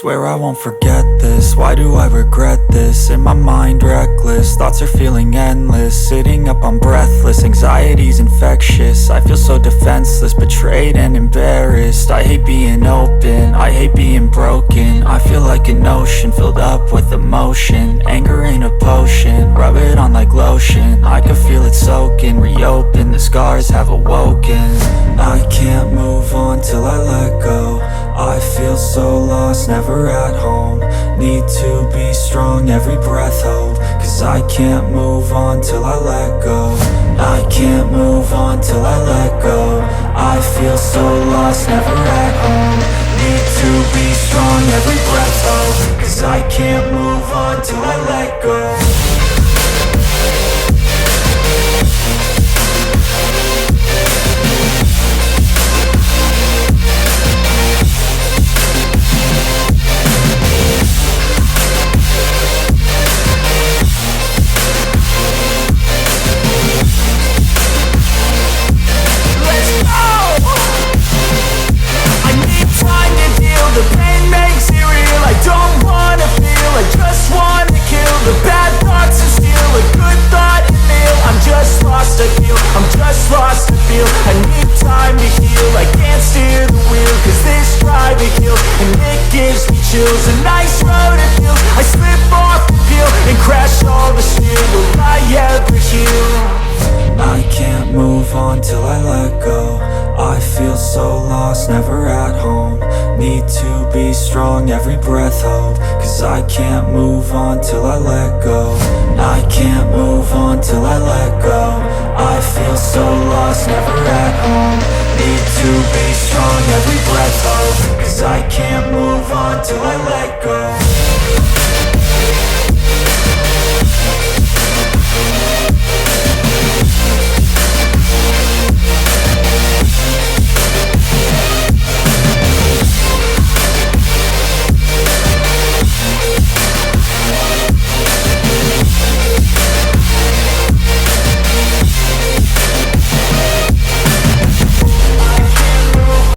Swear I won't forget this, why do I regret this? In my mind reckless, thoughts are feeling endless. Sitting up I'm breathless, anxiety's infectious. I feel so defenseless, betrayed and embarrassed. I hate being open, I hate being broken. I feel like an ocean filled up with emotion. Anger ain't a potion, rub it on like lotion. I can feel it soaking, reopen, the scars have awoken. I can't move on till I let go. I feel so lost, never at home. Need to be strong, every breath hold. Cause I can't move on till I let go. I can't move on till I let go. I feel so lost, never at home. Need to be strong, every breath hold. Cause I can't move on till I let go. The pain makes it real, I don't wanna feel, I just wanna kill the bad thoughts and steal a good thought and feel. I'm just lost, I feel, I'm just lost, I feel. I need time to heal, I can't steer the wheel. Cause this drive it kills, and it gives me chills. A nice road it feels, I slip off the peel and crash all the steel. Will I ever heal? I can't move on till I let go. I feel so lost, never at home. Need to be strong, every breath hold. Cause I can't move on till I let go. I can't move on till I let go. I feel so lost, never at home. Need to be strong, every breath hold. Cause I can't move on till I let go.